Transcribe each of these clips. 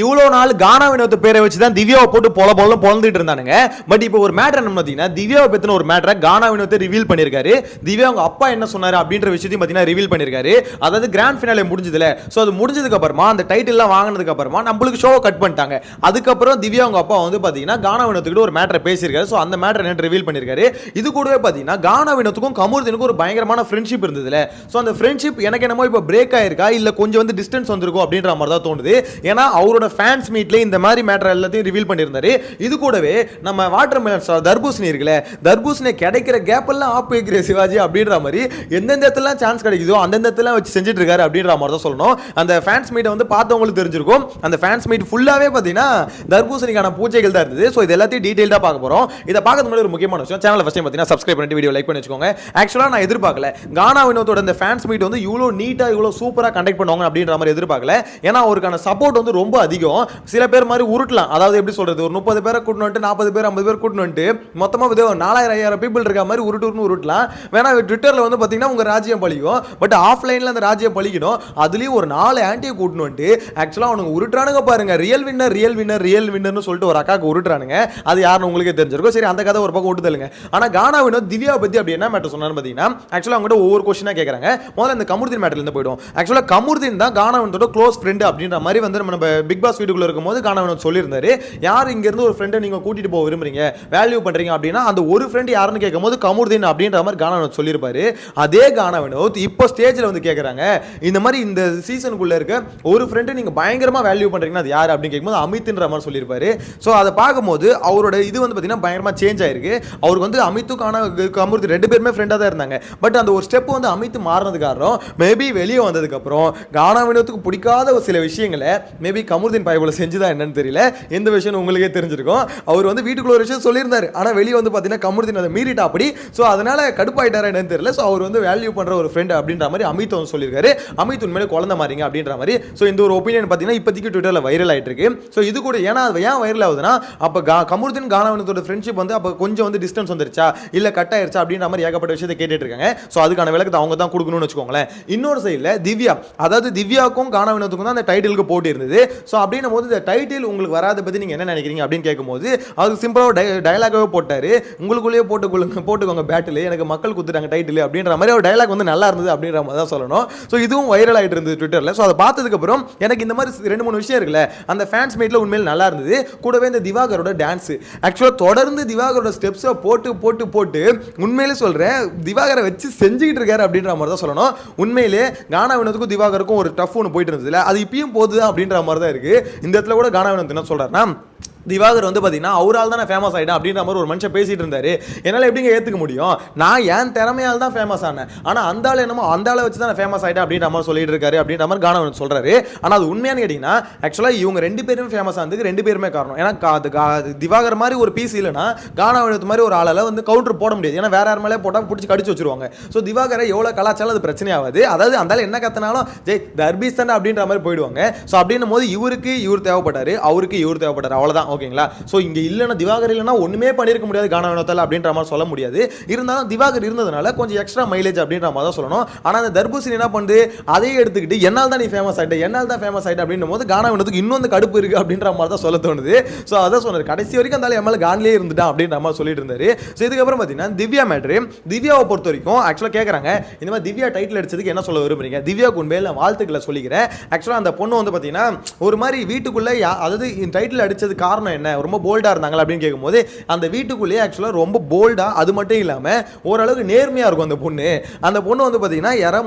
இவ்வளோ நாள் கானா வினோத் பேரை வச்சு தான் திவ்யாவை போட்டு பொழந்துட்டு இருந்தானுங்க. பட் இப்போ ஒரு மேட்டர் என்ன பார்த்தீங்கன்னா, திவ்யாவை பற்றின ஒரு மேட்டரை கானா வினோத் ரிவீல் பண்ணியிருக்காரு. திவ்யா அவங்க அப்பா என்ன சொன்னாரு அப்படின்ற விஷயத்தையும் பார்த்தீங்கன்னா ரிவீல் பண்ணியிருக்காரு. அதாவது கிராண்ட் ஃபினாலே முடிஞ்சதுல, ஸோ அது முடிஞ்சதுக்கு அப்புறமா அந்த டைட்டில்லாம் வாங்கினதுக்கு அப்புறமா நம்மளுக்கு ஷோவை கட் பண்ணிட்டாங்க. அதுக்கப்புறம் திவ்யா அவங்க அப்பா வந்து பார்த்தீங்கன்னா கானா வினோத்துக்கிட்ட ஒரு மேட்டரை பேசியிருக்காரு. ஸோ அந்த மேட்டர் என்ன ரிவீல் பண்ணியிருக்காரு. இது கூடவே பார்த்தீங்கன்னா கானா வினோத்துக்கும் கமருதீனுக்கும் ஒரு பயங்கரமான ஃப்ரெண்ட்ஷிப் இருந்ததுல, ஸோ அந்த ஃப்ரெண்ட்ஷிப் எனக்கு என்னமோ இப்போ பிரேக் ஆயிருக்கா இல்லை கொஞ்சம் வந்து டிஸ்டன்ஸ் வந்திருக்கும் அப்படின்ற மாதிரி தான் தோணுது. ஏன்னா அவரோட ஃபேன்ஸ் மீட்ல இந்த மாதிரி மேட்டர் எல்லாத்தையும் ரிவீல் பண்ணியிருந்தாரு. இது கூடவே நம்ம வாட்டர் மெலன் ஸ்டார் தர்பூசணி இருக்குல்ல, தர்பூசணி கிடைக்கிற கேப் எல்லாம் ஆப் வைக்கிற சிவாஜி அப்படின்ற மாதிரி எந்தெந்த இடத்துல சான்ஸ் கிடைக்குதோ அந்தந்த இடத்துல வச்சு செஞ்சுட்டு இருக்காரு அப்படின்ற மாதிரி தான் சொல்லணும். அந்த ஃபேன்ஸ் மீட்டை வந்து பார்த்தவங்களுக்கு தெரிஞ்சிருக்கும். அந்த ஃபேன்ஸ் மீட் ஃபுல்லாவே பார்த்தீங்கன்னா தர்பூசணிக்கான பூஜைகள் தான் இருந்தது. ஸோ இது எல்லாத்தையும் டீடைல்டாக பார்க்க போறோம். இதை பார்க்கறது முன்னாடி ஒரு முக்கியமான விஷயம், சேனலை ஃபர்ஸ்ட் டைம் பார்த்தீங்கன்னா சப்ஸ்கிரைப் பண்ணிட்டு வீடியோ லைக் பண்ணி வச்சுக்கோங்க. ஆக்சுவலாக நான் எதிர்பார்க்கல கானா வினோத்தோட இந்த ஃபேன்ஸ் மீட் வந்து இவ்வளோ நீட்டாக இவ்வளோ சூப்பராக கண்டக்ட் பண்ணுவாங்க அப்படின்ற மாதிரி எதிர்பார்க்கல. ஏன்னா அவருக்கான சப்போர்ட் வந்து ரொம்ப அதிகம். சில பேர் மாதிரி உருட்டலாம், அதாவது எப்படி சொல்றது, ஒரு 30 பேரை கூட்டிட்டு வந்துட்டு 40 பேர் 50 பேர் கூட்டிட்டு வந்துட்டு மொத்தமாக 4000 பீப்புள் இருக்க மாதிரி உருட்டுலாம். வேணா ட்விட்டரில் வந்து பார்த்தீங்கன்னா உங்க ராஜ்யம் பழிக்கும். பட் ஆஃப்லைனில் அந்த ராஜ்யம் பழிக்கணும். அதுலேயும் ஒரு 4 ஆன்டியை கூட்டிட்டு வந்துட்டு ஆக்சுவலாக அவனுக்கு உருட்டுறானுங்க பாருங்க. ரியல் வின்னர்னு சொல்லிட்டு ஒரு அக்காவுக்கு உருட்டுறானுங்க. அது யாருன்னு உங்களுக்கே தெரிஞ்சிருக்கும். சரி, அந்த கதை ஒரு பக்கம் விட்டுதலுங்க. ஆனால் கானா வினோத் திவ்யா பற்றி அப்படி என்ன மேட்டர் சொன்னான்னு பார்த்தீங்கன்னா, ஆக்சுவலாக அவங்ககிட்ட ஒவ்வொரு கொஸ்டினாக கேட்குறாங்க. முதல்ல இந்த கமருதீன் மேட்டர்லேருந்து போய்டும். ஆக்சுவலாக கமருதீன் தான் கானா வினோத்தோட க்ளோஸ் ஃப்ரெண்டு அப்படின்ற மாதிரி வந்து நம்ம பிக் பாஸ் வீட்டுக்குள்ள இருக்கும்போது கானா வினோத் சொல்லியிருந்தாரு. யார் இங்க இருந்து ஒரு ஃப்ரெண்டை நீங்க கூட்டிட்டு போக விரும்புறீங்க, வேல்யூ பண்றீங்க அப்படின்னா அந்த ஒரு ஃப்ரெண்ட் யாருன்னு கேட்கும்போது கமருதீன் அப்படின்ற மாதிரி கானா வினோத் சொல்லியிருப்பாரு. அதே கானா வினோத் இப்போ ஸ்டேஜில் வந்து கேட்குறாங்க, இந்த மாதிரி இந்த சீசனுக்குள்ள இருக்க ஒரு ஃப்ரெண்டை நீங்க பயங்கரமா வேல்யூ பண்றீங்கன்னா அது யார் அப்படின்னு கேட்கும்போது அமித்ன்ற மாதிரி சொல்லியிருப்பாரு. ஸோ அதை பார்க்கும்போது அவரோட இது வந்து பார்த்தீங்கன்னா பயங்கரமா சேஞ்ச் ஆயிருக்கு. அவருக்கு வந்து அமித்தும் கமருதீன் 2 பேருமே ஃப்ரெண்டாக தான் இருந்தாங்க. பட் அந்த ஒரு ஸ்டெப் வந்து அமித் மாறினது காரணம் மேபி வெளியே வந்ததுக்கு அப்புறம் கானா வினோத்துக்கு பிடிக்காத ஒரு சில விஷயங்களை மேபி கமருதீன் பாய்போல செஞ்சுதான் என்னன்னு தெரியல. எந்த விஷயம் உங்களுக்கே தெரிஞ்சிருக்கும். அவர் வந்து வீட்டுக்குள்ள ஒரு விஷயம் சொல்லியிருந்தாரு, ஆனால் வெளியே வந்து பார்த்தீங்கன்னா கமருதீன் அதை மீறிட்டா அப்படி. ஸோ அதனால கடுப்பாயிட்டாரா என்னன்னு தெரியல. ஸோ அவர் வந்து வேல்யூ பண்ற ஒரு ஃப்ரெண்ட் அப்படின்ற மாதிரி அமித் வந்து சொல்லியிருக்காரு. அமித் உண்மையிலே குழந்தை மாறிங்க அப்படின்ற மாதிரி. ஸோ இந்த ஒரு ஒப்பீனியன் பார்த்தீங்கன்னா இப்போதைக்கு ட்விட்டரில் வைரல் ஆயிட்டு இருக்கு. ஸோ இது கூட ஏன்னா ஏன் வைரல் ஆகுதுன்னா, அப்போ கமருதீன் கானா வினோத்தோட ஃப்ரெண்ட்ஷிப் வந்து அப்போ கொஞ்சம் வந்து டிஸ்டன்ஸ் வந்துருச்சா இல்லை கட் ஆயிருச்சா அப்படின்ற மாதிரி ஏகப்பட்ட விஷயத்தை கேட்டுட்டு இருக்காங்க. ஸோ அதுக்கான விளக்கத்தை அவங்க தான் கொடுக்கணும்னு வச்சுக்கோங்களேன். இன்னொரு சைடில் திவ்யா, அதாவது திவ்யாவுக்கும் கானா வினோத்துக்கும் தான் அந்த டைட்டிலுக்கு போட்டி இருந்தது. ஸோ அப்படின்னும் போது இந்த டைட்டில் உங்களுக்கு வராத பற்றி நீங்கள் என்ன நினைக்கிறீங்க அப்படின்னு கேட்கும்போது அது சிம்பிளாக டயலாகவே போட்டார். உங்களுக்குள்ளேயே போட்டுக்கோங்க பேட்டில், எனக்கு மக்கள் கொடுத்துட்டாங்க டைட்டில் அப்படின்ற மாதிரி ஒரு டயலாக் வந்து நல்லா இருந்தது அப்படின்ற மாதிரி தான் சொல்லணும். ஸோ இதுவும் வைரல் ஆகிட்டு இருந்தது ட்விட்டரில். ஸோ அதை பார்த்ததுக்கப்புறம் எனக்கு இந்த மாதிரி 2-3 விஷயம் இருக்குல்ல, அந்த ஃபேன்ஸ் மீட்டில் உண்மையில் நல்லா இருந்தது. கூடவே இந்த திவாகரோட டான்ஸ், ஆக்சுவலாக தொடர்ந்து திவாகரோட ஸ்டெப்ஸை போட்டு உண்மையிலே சொல்கிறேன் திவாகரை வச்சு செஞ்சுக்கிட்டு இருக்காரு அப்படின்ற மாதிரி தான் சொல்லணும். உண்மையிலே கானா வினோத்துக்கும் திவாகருக்கும் ஒரு டஃப் ஒன்று போயிட்டு இருந்ததுல, அது இப்பயும் போகுது அப்படின்ற மாதிரி தான் இருக்கு. இந்த இடத்துல கூட கானா வினோத் என்ன சொல்றாருன்னா, திவாகர் வந்து பார்த்தீங்கன்னா அவரால் தான் நான் ஃபேமஸ் ஆகிட்டேன் அப்படின்ற மாதிரி ஒரு மனுஷன் பேசிட்டு இருந்தாரு. என்னால் எப்படிங்க ஏற்றுக்க முடியும்? நான் என் திறமையால் தான் ஃபேமஸ் ஆனேன், ஆனால் அந்த ஆள் என்னமோ அந்த ஆளை வச்சு தான் நான் ஃபேமஸ் ஆகிட்டேன் அப்படின்ற மாதிரி சொல்லிட்டு இருக்காரு அப்படின்ற மாதிரி கானா வினோத் சொல்றாரு. ஆனால் அது உண்மையானு கேட்டிங்கன்னா ஆக்சுவலாக இவங்க 2 பேருமே ஃபேமஸ் ஆனதுக்கு 2 பேருமே காரணம். ஏன்னா திவாகர் மாதிரி ஒரு பீஸ் இல்லைன்னா கானா வினோத் மாதிரி ஒரு ஆளால் வந்து கவுண்டர் போட முடியாது. ஏன்னா வேற யார் மேலே போட்டால் பிடிச்சி கடிச்சு வச்சிருவாங்க. ஸோ திவாகரை எவ்வளோ கலாச்சாரம் அது பிரச்சனை ஆகாது. அதாவது அந்த என்ன கத்தினாலும் ஜெய் தர்பீஸ் தானே அப்படின்ற மாதிரி போயிடுவாங்க. ஸோ அப்படின்னும் போது இவருக்கு இவர் தேவைப்பட்டாரு, அவருக்கு இவர் தேவைப்பட்டார், அவ்வளோதான். ஓகேங்களா? ஸோ இங்கே இல்லைன்னா திவாகர் இல்லைன்னா ஒன்றுமே பண்ணியிருக்க முடியாது கானா வினோத்தால் அப்படின்ற மாதிரி சொல்ல முடியாது. இருந்தாலும் திவாகர் இருந்ததுனால கொஞ்சம் எக்ஸ்ட்ரா மைலேஜ் அப்படின்ற மாதிரி தான் சொல்லணும். ஆனால் அந்த தர்பூசணி என்ன பண்ணுது, அதையே எடுத்துக்கிட்டு என்னால் தான் நீ ஃபேமஸ் ஆகிட்ட, என்னால் தான் ஃபேமஸ் ஆகிட்ட அப்படின்னும் போது கானா வினோத்துக்கு இன்னும் அந்த கடுப்பு இருக்குது அப்படின்ற மாதிரி தான் சொல்ல தோணுது. ஸோ அதான் சொன்னார், கடைசி வரைக்கும் அந்த எம்எல்ஏ கான்லேயே இருந்துட்டான் அப்படின்ற மாதிரி சொல்லிட்டு இருந்தாரு. ஸோ இதுக்கப்புறம் பார்த்தீங்கன்னா திவ்யா மேட்ரு, திவ்யாவை பொறுத்த வரைக்கும் ஆக்சுவலாக கேட்குறாங்க, இந்த மாதிரி திவ்யா டைட்டில் அடிச்சதுக்கு என்ன சொல்ல விரும்புறீங்க? திவ்யாவுக்கு உண்மையில வாழ்த்துக்களை சொல்லிக்கிறேன். ஆக்சுவலாக அந்த பொண்ணு வந்து பார்த்தீங்கன்னா ஒரு மாதிரி வீட்டுக்குள்ளே, அதாவது டைட்டில் அடிச்சது காரணம் என்ன, ரொம்ப போல்டாக இருந்தாங்களா அப்படின்னு கேட்கும்போது அந்த வீட்டுக்குள்ளேயே ஆக்சுவலாக ரொம்ப போல்டாக, அது மட்டும் இல்லாமல் ஓரளவுக்கு நேர்மையாக இருக்கும் அந்த பொண்ணு வந்து பார்த்தீங்கன்னா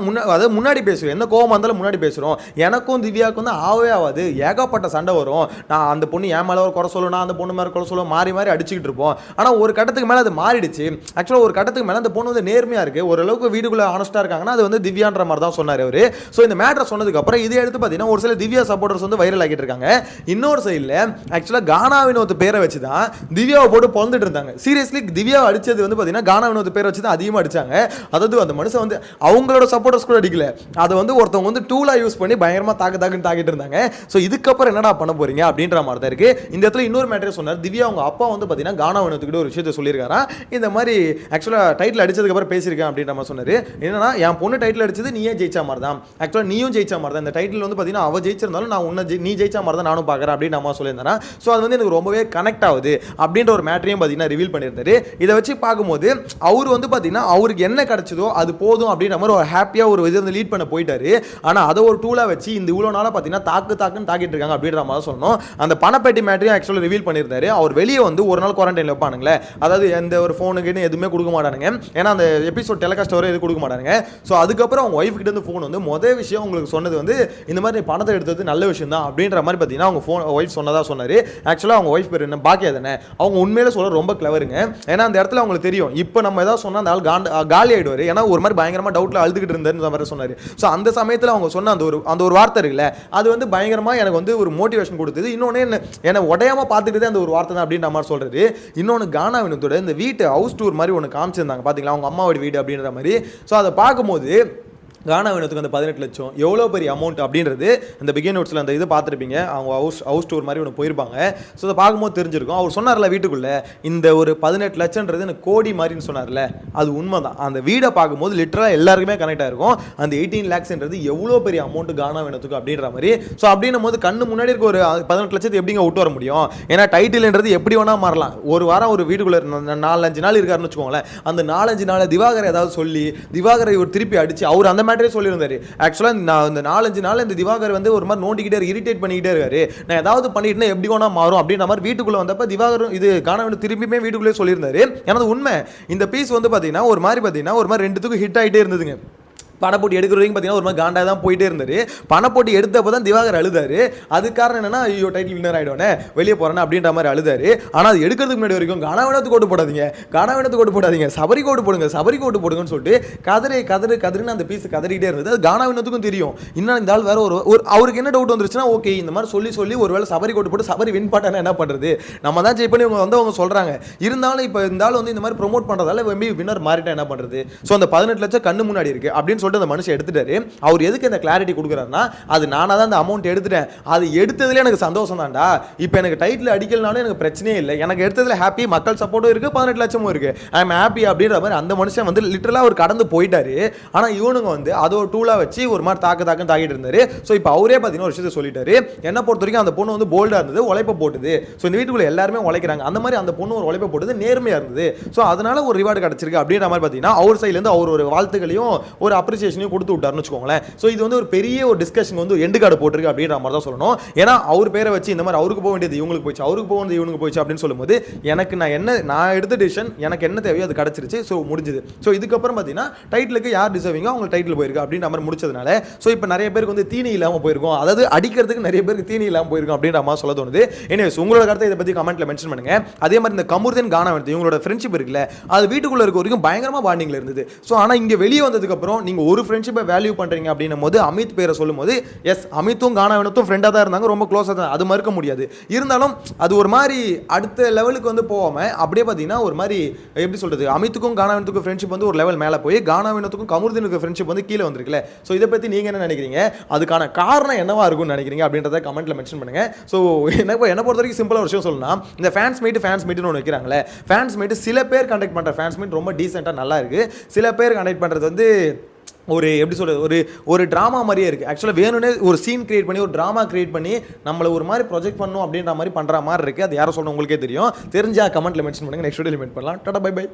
அதாவது முன்னாடி பேசுவோம், என்ன கோவம் இருந்தாலும் முன்னாடி பேசுகிறோம். எனக்கும் திவ்யாவுக்கும் வந்து ஆகவே ஆகாது, ஏகப்பட்ட சண்டை வரும். நான் அந்த பொண்ணு என் மேலே ஒரு குறை சொல்லுவேன், நான் அந்த பொண்ணு மேலே குறை சொல்லுவேன், மாறி அடிச்சுக்கிட்டு இருப்போம். ஆனால் ஒரு கட்டத்துக்கு மேலே அது மாறிடுச்சு. ஆக்சுவலாக ஒரு கட்டத்துக்கு மேலே அந்த பொண்ணு வந்து நேர்மையாக இருக்குது, ஓரளவுக்கு வீட்டுக்குள்ளே ஆனஸ்டாக இருக்காங்கன்னா அது வந்து திவ்யான்ற மாதிரி தான் சொன்னார் அவர். ஸோ இந்த மேட்டரை சொன்னதுக்கு அப்புறம் இதை எடுத்து பார்த்தீங்கன்னா ஒரு சில திவ்யா சப்போர்ட்டர்ஸ் வந்து வைரல் ஆகிட்டு இருக்காங்க. இன்னொரு சைடில் ஆக்சுவலாக கானா வினோத் பேரை வச்சு தான் திவ்யாவை போட்டு பொழந்துட்டு இருந்தாங்க. சீரியஸ்லி திவ்யாவை அடிச்சது வந்து பார்த்தீங்கன்னா கானா வினோத் பேரை வச்சு தான் அதிகமாக அடிச்சாங்க. அதாவது அந்த மனுஷன் வந்து அவங்களோட சப்போர்ட்டர்ஸ் கூட அடிக்கல, அதை வந்து ஒருத்தவங்க வந்து டூலா யூஸ் பண்ணி பயங்கரமாக தாக்குன்னு தாக்கிட்டு இருந்தாங்க. ஸோ இதுக்கப்புறம் என்னடா பண்ண போறீங்க அப்படின்ற மாதிரி தான் இருக்கு. இந்த இடத்துல இன்னொரு மேட்டரே சொன்னார். திவ்யா அவங்க அப்பா வந்து பார்த்தீங்கன்னா கானா வினோத்துக்கிட்ட ஒரு விஷயத்தை சொல்லியிருக்காரா, இந்த மாதிரி ஆக்சுவலாக டைட்டில் அடிச்சதுக்கு அப்புறம் பேசியிருக்கேன் அப்படின்ற மாதிரி சொன்னார். என்னன்னா என் பொண்ணு டைட்டில் அடிச்சது நீயே ஜெயிச்சா மாதிரி தான், ஆக்சுவலாக நீயும் ஜெயிச்சா மாதிரி தான், இந்த டைட்டில் வந்து பார்த்தீங்கன்னா அவ ஜெயிச்சிருந்தாலும் நான் உன்னை நீ ஜெயிச்சா மாதிரி தான் நானும் பார்க்குறேன் அப்படின்னு நம்ம சொல்லியிருந்தேன். ஸோ அது வந்து எனக்கு ரொம்பவே கனெக்ட் ஆகுது அப்படின்ற ஒரு மேட்டரையும் பார்த்தீங்கன்னா ரிவீல் பண்ணியிருந்தாரு. இதை வச்சு பார்க்கும்போது அவர் வந்து பார்த்தீங்கன்னா அவருக்கு என்ன கிடைச்சதோ அது போதும் அப்படின்ற மாதிரி ஒரு ஹாப்பியாக ஒரு இது வந்து லீட் பண்ண போயிட்டாரு. ஆனால் அதை ஒரு டூலாக வச்சு இந்த இவ்வளோ நாளாக பார்த்தீங்கன்னா தாக்குன்னு தாக்கிட்டு இருக்காங்க அப்படின்ற மாதிரி சொல்லணும். அந்த பணப்பேட்டி மேட்டரையும் ஆக்சுவலாக ரிவீல் பண்ணியிருந்தாரு. அவர் வெளியே வந்து ஒரு நாள் குவாரண்டைனில் வைப்பானுங்களே, அதாவது எந்த ஒரு ஃபோனுக்குன்னு எதுவுமே கொடுக்க மாட்டானுங்க, ஏன்னா அந்த எபிசோட் டெலிகாஸ்ட் வர எது கொடுக்க மாட்டானுங்க. ஸோ அதுக்கப்புறம் அவங்க ஒய்ஃப் கிட்ட இருந்து ஃபோன் வந்து மொதல் விஷயம் உங்களுக்கு சொன்னது வந்து இந்த மாதிரி பணத்தை எடுத்தது நல்ல விஷயம் தான் அப்படின்ற மாதிரி பார்த்தீங்கன்னா அவங்க ஃபோன் ஒய்ஃப் சொன்னதாக சொன்னார். ஆக்சுவலாக அவங்க ஒய்ஃப் பேர் என்ன பாக்கியா தானே, அவங்க உண்மையில சொல்ல ரொம்ப கிளவருங்க. ஏன்னா அந்த இடத்துல அவங்களுக்கு தெரியும் இப்போ நம்ம ஏதாவது சொன்னால் அந்த ஆள் காலி ஆகிடுவார், ஏன்னா ஒரு மாதிரி பயங்கரமாக டவுட்டில் அழுதுகிட்டு இருந்தாருன்ற மாதிரி சொன்னார். ஸோ அந்த சமயத்தில் அவங்க சொன்ன அந்த ஒரு வார்த்தை இருக்குல்ல, அது வந்து பயங்கரமாக எனக்கு வந்து ஒரு மோட்டிவேஷன் கொடுத்தது. இன்னொன்று என்னை உடையாமல் பார்த்துட்டு அந்த ஒரு வார்த்தை தான் அப்படின்ற மாதிரி சொல்கிறது. இன்னொன்று கானா வினோத்தோட இந்த வீட்டு ஹவுஸ் டூர் மாதிரி ஒன்று காமிச்சிருந்தாங்க பார்த்தீங்களா, அவங்க அம்மாவோட வீடு அப்படின்ற மாதிரி. ஸோ அதை பார்க்கும்போது கானா வினோத்துக்கு அந்த 18 லட்சம் எவ்வளோ பெரிய அமௌண்ட் அப்படின்றது அந்த பிகின் நோட்ஸில் அந்த இது பார்த்துருப்பீங்க, அவங்க ஹவுஸ் டூர் மாதிரி ஒன்று போயிருப்பாங்க. ஸோ அதை பார்க்கும்போது தெரிஞ்சிருக்கும். அவர் சொன்னார்ல வீட்டுக்குள்ளே இந்த ஒரு 18 லட்சம்ன்றது எனக்கு கோடி மாதிரின்னு சொன்னார்ல, அது உண்மை தான். அந்த வீடை பார்க்கும்போது லிட்டராக எல்லாருக்குமே கனெக்ட் ஆகிருக்கும். அந்த 18 lakhsன்றது எவ்வளோ பெரிய அமௌண்ட் கானா வினோத்துக்கு அப்படின்ற மாதிரி. ஸோ அப்படின்னும் போது கண்ணு முன்னாடி இருக்க ஒரு 18 லட்சத்தை எப்படிங்க விட்டு வர முடியும்? ஏன்னா டைட்டில்ன்றது எப்படி வேணா மாறலாம். ஒரு வாரம் ஒரு வீட்டுக்குள்ளே 4-5 நாள் இருக்காருன்னு வச்சுக்கோங்களேன், அந்த 4-5 நாள் திவாகரை ஏதாவது சொல்லி திவாகரை ஒரு திருப்பி அடிச்சு அவர் அந்த மேட்டரே சொல்லியிருந்தாரு. ஆக்சுவலாக நான் இந்த 4-5 நாள் இந்த திவாகர் வந்து ஒரு மாதிரி நோண்டிக்கிட்டே இரிட்டேட் பண்ணிக்கிட்டே இருக்காரு, நான் ஏதாவது பண்ணிட்டுனா எப்படி வேணா மாறும் அப்படின்ற மாதிரி வீட்டுக்குள்ள வந்தப்ப திவாகரும் இது கானா வினோத் திரும்பியுமே வீட்டுக்குள்ளே சொல்லியிருந்தாரு. ஏன்னா உண்மை இந்த பீஸ் வந்து பார்த்தீங்கன்னா ஒரு மாதிரி ரெண்டுத்துக்கும் ஹிட் ஆகிட்டே இருந்ததுங்க. பணப்போட்டி எடுக்கிற வரைக்கும் பார்த்தீங்கன்னா ஒரு மாதிரி காண்டாக தான் போயிட்டே இருந்தார். பணப்போட்டி எடுத்தப்போ தான் திவாகர் அழுதாரு. அது காரணம் என்னன்னா ஐயோ டைட்டில் வின்னர் ஆகிடுவானே வெளியே போகிறேன்னு அப்படின்ற மாதிரி அழுதாரு. ஆனால் அது எடுக்கிறதுக்கு முன்னாடி வரைக்கும் கானா வினோத்துக்கு ஓட்டு போடாதீங்க, சபரி கோட்டு போடுங்கன்னு சொல்லிட்டு கதறுன்னு அந்த பீஸ் கதறிக்கிட்டே இருந்தது. அது கானா வினோத்துக்கும் தெரியும். இன்னும் இந்த ஆள் வேற ஒரு அவருக்கு என்ன டவுட் வந்துருச்சுன்னா, ஓகே இந்த மாதிரி சொல்லி ஒருவேளை சபரி கோட்டு போட்டு சபரி வின் பண்ணா என்ன பண்ணுறது, நம்ம தான் ஜெயிப் பண்ணி அவங்க சொல்கிறாங்க. இருந்தாலும் இப்போ இந்த ஆள் வந்து இந்த மாதிரி ப்ரொமோட் பண்ணுறதால வின்னர் மாறிட்டா என்ன பண்ணுறது? ஸோ அந்த 18 லட்சம் கண்ணு முன்னாடி இருக்குது அப்படின்னு சொல்லிட்டு அந்த மனுஷன் எடுத்துட்டாரு. அவர் எதுக்கு இந்த கிளாரிட்டி கொடுக்குறாருன்னா, அது நானாக தான் அந்த அமௌண்ட் எடுத்துட்டேன், அது எடுத்ததுல எனக்கு சந்தோஷம் தான்டா, இப்போ எனக்கு டைட்டில் அடிக்கலனாலும் எனக்கு பிரச்சனையே இல்லை, எனக்கு எடுத்ததுல ஹாப்பி, மக்கள் சப்போர்ட்டும் இருக்கு, 18 லட்சமும் இருக்கு, ஐ எம் ஹாப்பி அப்படின்ற மாதிரி அந்த மனுஷன் வந்து லிட்டரலாக அவர் கடந்து போயிட்டாரு. ஆனால் இவனுங்க வந்து அதை ஒரு டூலாக வச்சு ஒரு மாதிரி தாக்குன்னு தாக்கிட்டு இருந்தாரு. ஸோ இப்போ அவரே பார்த்தீங்கன்னா ஒரு விஷயத்தை சொல்லிட்டாரு. என்ன பொறுத்த வரைக்கும் அந்த பொண்ணு வந்து போல்டாக இருந்தது, உழைப்ப போட்டுது. ஸோ இந்த வீட்டுக்குள்ள எல்லாருமே உழைக்கிறாங்க, அந்த மாதிரி அந்த பொண்ணு ஒரு உழைப்ப போட்டது நேர்மையாக இருந்தது. ஸோ அதனால ஒரு ரிவார்டு கிடைச்சிருக்கு அப்படின்ற மாதிரி பார்த்தீங்கன்னா அவர் சைட்லேருந்து அவர் ஒரு வாழ்த்துக்களையும் ஒரு அப்ரிசியேஷனையும் கொடுத்து விட்டாருன்னு வச்சுக்கோங்களேன். ஸோ இது வந்து ஒரு பெரிய ஒரு டிஸ்கஷன் வந்து எண்டு கார்டு போட்டிருக்கு அப்படின்ற மாதிரி தான் சொல்லணும். ஏன்னா அவர் பேரை வச்சு இந்த மாதிரி அவருக்கு போக வேண்டியது இவங்களுக்கு போயிடுச்சு, அவருக்கு போக வேண்டியது இவனுக்கு போயிடுச்சு அப்படின்னு சொல்லும்போது எனக்கு நான் எடுத்த டிசிஷன் எனக்கு என்ன தேவையோ அது கிடைச்சிருச்சு. ஸோ முடிஞ்சுது. ஸோ இதுக்கப்புறம் பார்த்தீங்கன்னா டைட்டிலுக்கு யார் டிசர்விங்கோ அவங்க டைட்டில் போயிருக்கு அப்படின்ற மாதிரி முடிச்சதுனால ஸோ இப்போ நிறைய பேருக்கு வந்து தீனி இல்லாமல் போயிருக்கும், அதாவது அடிக்கிறதுக்கு நிறைய பேருக்கு தீனி இல்லாமல் போயிருக்கும் அப்படின்ற மாதிரி சொல்ல தோணுது. எனிவேஸ் உங்களோட கருத்தை இதை பற்றி கமெண்ட்ல மென்ஷன் பண்ணுங்க. அதே மாதிரி இந்த கமுர்தன் கானா வினோத் இவங்களோட ஃப்ரெண்ட்ஷிப் இருக்குல்ல, அது வீட்டுக்குள்ள இருக்க வரைக்கும் பயங்கரமாக பாண்டிங்ல இருந்தது. ஸோ ஆனால் இங்கே வெளியே வந்ததுக்கு அப்புறம் நீங்கள் ஒரு ஃப்ரெண்ட்ஷிப்பை வேல்யூ பண்ணுறீங்க அப்படின்னும் போது அமித் பேரை சொல்லும் போது எஸ் அமித்தும் கானா வினோத்தும் ஃப்ரெண்டாக தான் இருந்தாங்க, ரொம்ப க்ளோஸாக தான், அது மறுக்க முடியாது. இருந்தாலும் அது ஒரு மாதிரி அடுத்த லெவலுக்கு வந்து போகாமல் அப்படியே பார்த்தீங்கன்னா ஒரு மாதிரி எப்படி சொல்றது, அமித்துக்கும் கானா வினோத்துக்கும் ஃப்ரெண்ட்ஷிப் வந்து ஒரு லெவல் மேலே போய் கானா வினோத்துக்கும் கமுர்தனுக்கு ஃப்ரெண்ட்ஷிப் வந்து கீழே வந்திருக்குல்ல. ஸோ இதை பற்றி நீங்கள் என்ன நினைக்கிறீங்க, அதுக்கான காரணம் என்னவா இருக்கும்னு நினைக்கிறீங்க அப்படின்றத கமெண்ட்ல மென்ஷன் பண்ணுங்க. ஸோ என்ன பொறுத்த வரைக்கும் சிம்பிளாக ஒரு விஷயம் சொல்லலாம், இந்த ஃபேன்ஸ் மீட்னு ஒன்று வைக்கிறாங்களே, ஃபேன்ஸ் மீட் சில பேர் கண்டக்ட் பண்ணுற ஃபேன்ஸ் மீட் ரொம்ப டீசெண்டாக நல்லா இருக்குது, சில பேர் கண்டக்ட் பண்ணுறது வந்து ஒரு எப்படி சொல்கிறது ஒரு ட்ராமா மாதிரியே இருக்குது. ஆக்சுவலாக வேணும்னே ஒரு சீன் கிரியேட் பண்ணி ஒரு ட்ராமா கிரியேட் பண்ணி நம்மளை ஒரு மாதிரி ப்ரொஜெக்ட் பண்ணணும் அப்படின்ற மாதிரி பண்ணுற மாதிரி இருக்குது. அது யாரும் சொல்லணும் உங்களுக்கே தெரியும், தெரிஞ்சால் கமெண்ட்டில் மென்ஷன் பண்ணுங்கள், நெக்ஸ்ட் வீடியோவில் மீட் பண்ணலாம். Tata bye by.